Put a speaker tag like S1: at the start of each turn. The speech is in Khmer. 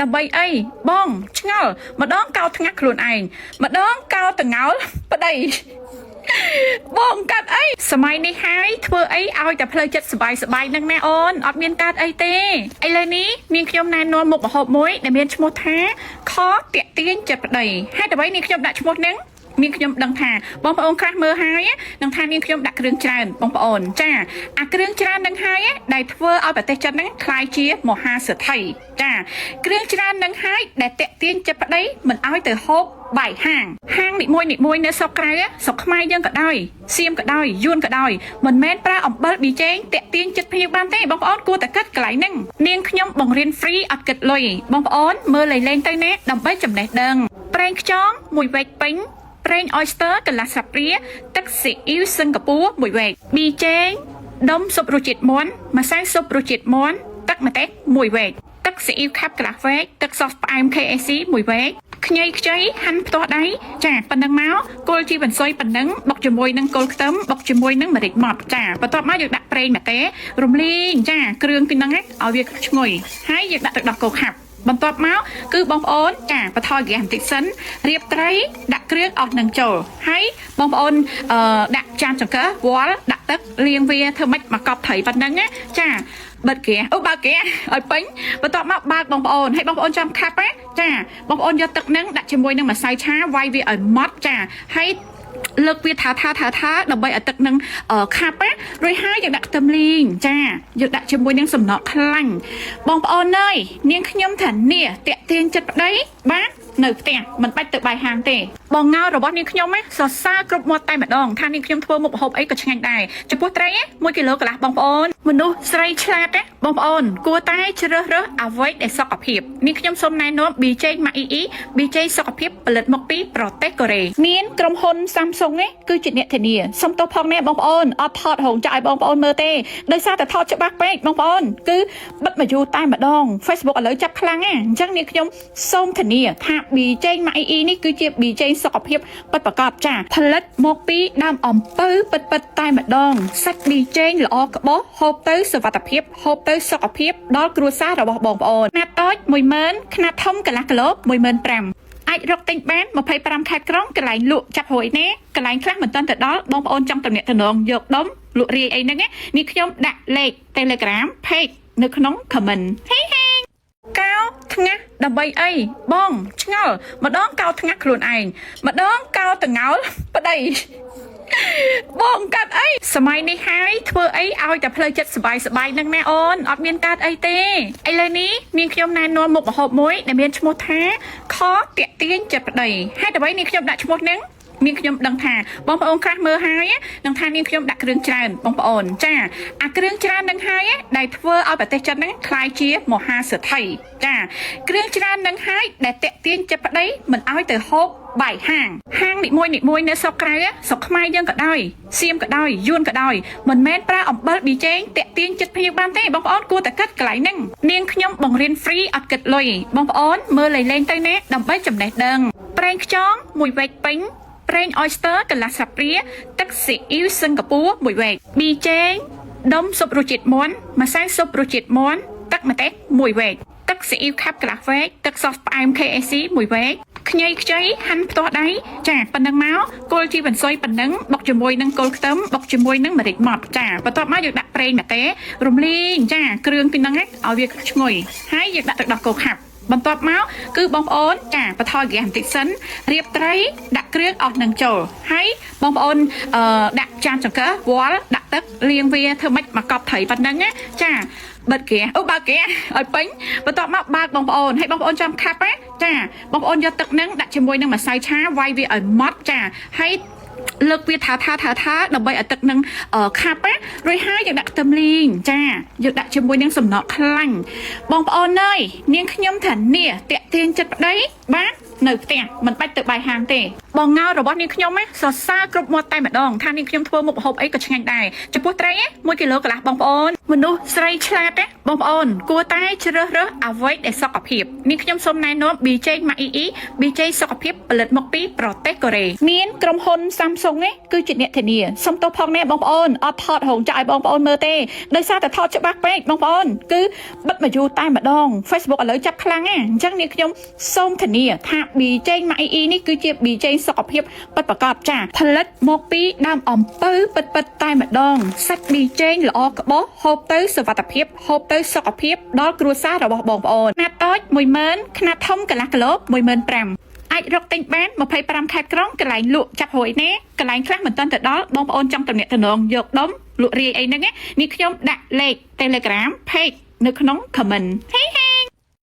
S1: ដើម្បីអីបងឆ្ងល់ម្ដងកោតថ្ងាក់ខ្លួនឯងម្ដងកោតតងោលប្តីបងកាត់អីសម័យនេះហើយធ្វើអីឲ្យតែផ្លូវចិត្តសบายនឹងណាអូនអត់មានកាត់អីទេឥឡូវនេះនាងខ្ញុំណែនាំមុខម្ហូបមួយដែលមានឈ្មោះថាខតាក់ទាញចិត្តប្តីហេតុអ្វីនាងខ្ញុំដាក់ឈ្មោះហ្នឹងនាងខ្ញុំដឹងថាបងប្អូនខ្លះមើលហើយនឹងថានាងខ្ញុំដាក់គ្រឿងច្រើនបងប្អូនចាអាគ្រឿងច្រើននឹងហើយដែលធ្វើឲ្យប្រទេសចិនហ្នឹងคล้ายជាមហាសេដ្ឋីចាគ្រឿងច្រើននឹងហើយដែលតាក់ទាញចិត្តប្តីមិនឲ្យទៅហូបបាយហាងនីមួយនៅស្រុកក្រៅស្រុកខ្មែរយើងក៏ដោយសៀមក៏ដោយយួនក៏ដោយមិនមែនប្រើអំបិលប៊ីចេងតាក់ទាញចិត្តភ្ញៀវបានទេបងប្អូនគួរតែគិតកន្លែងហ្នឹងនាងខ្ញុំបង្រៀន free អត់គិតលុយបងប្អូនមើលលេងទៅណាដើម្បីចំណេះដឹងប្រេងខ្យងមួយវែកពេញប្រេង oyster កន្លះស្លាបព្រាទឹកស៊ីអ៊ីវសិង្ហបុរីមួយវែកប៊ីចេងដុំស៊ុបរសជាតិមាន់ម្សៅស៊ុបរសជាតិមាន់ទឹកម្ទេសមួយវែកទឹកស៊ីអ៊ីវខាប់កន្លះវែកទឹកសសផ្អែម KFC មួយវែកខ្ញីខ្ចីហាន់ផ្ទាស់ដៃចាប៉ុណ្ណឹងមកគល់ជីបន្សុយប៉ុណ្ណឹងបុកជាមួយនឹងគល់ខ្ទឹមបុកជាមួយនឹងម្រេចម៉ត់ចាបន្ទាប់មកយើងដាក់ប្រេងម្ទេសរំលីងចាគ្រឿងពីហ្នឹងឲ្យវាឈ្ងុយហើយយើងដាក់ទឹកដោះគោខាប់បន្ទាប់មកគឺបងប្អូនចាបន្ថយហ្គាសបន្តិចសិនរៀបត្រីដាក់គ្រឿងអស់នឹងចូលហើយបងប្អូនដាក់ចានចង្កឹះវល់ដាក់ទឹកលាងវាធ្វើម៉េចមកកប់ត្រីប៉ុណ្ណឹងចាបិទហ្គាសបើកហ្គាសឲ្យពេញបន្ទាប់មកបើកបងប្អូនហើយបងប្អូនចាំខាប់ចាបងប្អូនយកទឹកហ្នឹងដាក់ជាមួយនឹងម្សៅឆាវាយវាឲ្យម៉ត់ចាហើយលើកវាថាដើម្បីឲ្យទឹកនឹងខាប់រួចហើយយើងដាក់ខ្ទឹមលីងចាយើងដាក់ជាមួយនឹងសំណក់ខ្លាញ់បងប្អូនអើយនាងខ្ញុំថានេះតាក់ទាញចិត្តប្តីបាទនៅផ្ទះមិនបាច់ទៅបាយហាងទេបងងៅរបស់នាងខ្ញុំសរសើរគ្រប់មាត់តែម្ដងថានាងខ្ញុំធ្វើមុខម្ហូបអីក៏ឆ្ងាញ់ដែរចំពោះត្រី1គីឡូកន្លះបងប្អូនមនុស្សស្រីឆ្លាតបងប្អូនគួរតែជ្រើសរើសអ្វីដែលសុខភាពនាងខ្ញុំសូមណែនាំ BJ MAEE BJ សុខភាពផលិតមកពីប្រទេសកូរ៉េមានក្រុមហ៊ុន Samsung គឺជាអ្នកធានាសុំទោសផងណាបងប្អូនអត់ថតរហូតចាក់ឲ្យបងប្អូនមើលទេដោយសារតែថតច្បាស់ពេកបងប្អូនគឺបិទមកយូរតែម្ដង Facebook ឥឡូវចាប់ខ្លាំងអញ្ចឹងនាងខ្ញុំសូមធានាថា BJ MAEE នេះគឺជា BJ សុខភាពពិតប្រាកដចាផលិតមកពីដើមអំពៅពិតតែម្ដងសាច់ BJ ល្អក្បោះហូបទៅសុវត្ថិភាពហូបទៅសុខភាពដល់គ្រួសាររបស់បងប្អូនខ្នាតតូច 10000 ខ្នាតធំកន្លះគីឡូ 15000អាចរកទិញបាន25ខេត្តក្រុងកន្លែងលក់ចាប់ហួយណាកន្លែងខ្លះមិនទាន់ទៅដល់បងប្អូនចង់តំណែងយកដុំលក់រាយអីហ្នឹងនេះខ្ញុំដាក់លេខ Telegram Page នៅក្នុង comment ហេកោថ្ងាស់ដើម្បីអីបងឆ្ងល់ម្ដងកោថ្ងាស់ខ្លួនឯងម្ដងកោតងោលប្តីបងកាត់អីសម័យនេះហើយធ្វើអីឲ្យតែផ្លូវចិត្តសบายនឹងណាអូនអត់មានកាត់អីទេឥឡូវនេះនាងខ្ញុំណែនាំមុខម្ហូបមួយដែលមានឈ្មោះថាខតាក់ទាញចិត្តប្តីហេតុអ្វីនាងខ្ញុំដាក់ឈ្មោះហ្នឹងនាងខ្ញុំដឹងថាបងប្អូនខ្លះមើលហើយនឹងថានាងខ្ញុំដាក់គ្រឿងច្រើនបងប្អូនចាអាគ្រឿងច្រើននឹងហើយដែលធ្វើឲ្យប្រទេសចិនហ្នឹងคล้ายជាមហាសេដ្ឋីចាគ្រឿងច្រើននឹងហើយដែលតាក់ទាញចិត្តប្តីមិនឲ្យទៅហូបបាយហាងនីមួយនៅស្រុកក្រៅស្រុកខ្មែរយើងក៏ដោយសៀមក៏ដោយយួនក៏ដោយមិនមែនប្រើអំបិលប៊ីចេងតាក់ទាញចិត្តភ្ញៀវបានទេបងប្អូនគួរតែគិតកន្លែងហ្នឹងនាងខ្ញុំបង្រៀន free អត់គិតលុយបងប្អូនមើលលេងទៅណាដើម្បីចំណេះដឹងប្រេងខ្យងមួយវែកពេញប្រេង oyster កន្លះស្លាបព្រាទឹកស៊ីអ៊ីវសិង្ហបុរីមួយវែកប៊ីចេងដុំស៊ុបរសជាតិមាន់ម្សៅស៊ុបរសជាតិមាន់ទឹកម្ទេសមួយវែកទឹកស៊ីអ៊ីវខាប់កន្លះវែកទឹកសសផ្អែម KFC មួយវែកខ្ញីខ្ចីហាន់ផ្ទាស់ដៃចាប៉ុណ្ណឹងមកគល់ជីបន្សុយប៉ុណ្ណឹងបុកជាមួយនឹងគល់ខ្ទឹមបុកជាមួយនឹងម្រេចម៉ត់ចាបន្ទាប់មកយើងដាក់ប្រេងម្ទេសរំលីងចាគ្រឿងពីហ្នឹងឲ្យវាឈ្ងុយហើយយើងដាក់ទឹកដោះគោខាប់បន្ទាប់មកគឺបងប្អូនចាបន្ថយហ្គាសបន្តិចសិនរៀបត្រីដាក់គ្រឿងអស់នឹងចូលហើយបងប្អូនដាក់ចានចង្កឹះវល់ដាក់ទឹកលាងវាធ្វើម៉េចមកកប់ត្រីប៉ុណ្ណឹងចាបិទហ្គាសបើកហ្គាសឲ្យពេញបន្ទាប់មកបើកបងប្អូនហើយបងប្អូនចាំខាប់ចាបងប្អូនយកទឹកហ្នឹងដាក់ជាមួយនឹងម្សៅឆាវាយវាឲ្យម៉ត់ចាហើយលើកវាថាដើម្បីឲ្យទឹកនឹងខាប់រួចហើយយើងដាក់ខ្ទឹមលីងចាយើងដាក់ជាមួយនឹងសំណក់ខ្លាញ់បងប្អូនអើយនាងខ្ញុំថានេះតាក់ទាញចិត្តប្តីបាទ នៅផ្ទះមិនបាច់ទៅបាយហាងទេបងងើរបស់នាងខ្ញុំសរសើរគ្រប់មាត់តែម្ដងថានាងខ្ញុំធ្វើមុខម្ហូបអីក៏ឆ្ងាញ់ដែរចំពោះត្រី1គីឡូកន្លះបងប្អូនមនុស្សស្រីឆ្លាតទេបងប្អូនគួរតែជ្រើសរើសអ្វីដែលសុខភាពនាងខ្ញុំសូមណែនាំ BJ Maii BJ សុខភាពផលិតមកពីប្រទេសកូរ៉េមានក្រុមហ៊ុន Samsung គឺជាអ្នកធានាសុំទោសផងណាបងប្អូនអត់ថតរហូតចាឲ្យបងប្អូនមើលទេដោយសារតែថតច្បាស់ពេកបងប្អូនគឺបិទមកយូរតែម្ដង Facebook ឥឡូវចាប់ខ្លាំងណាអញ្ចឹងនាងខ្ញុំសូមធានាថា BJ Maii នេះគឺជា BJ សុខភាពពិតប្រាកដចាផលិតមកពីដើមអំពៅពិតតែម្ដងសាច់ BJ ល្អក្បោះហូបទៅសុវត្ថិភាពហូបទៅសុខភាពដល់គ្រួសាររបស់បងប្អូនខ្នាតតូច 10000 ខ្នាតធំកន្លះគីឡូ 15000អាចរកទិញបាន25ខេត្តក្រុងកន្លែងលក់ចាប់រួយណាកន្លែងខ្លះមិនទាន់ទៅដល់បងប្អូនចង់តំណែងយកដុំលក់រាយអីហ្នឹងនេះខ្ញុំដាក់លេខ Telegram Page នៅក្នុង comment ហេ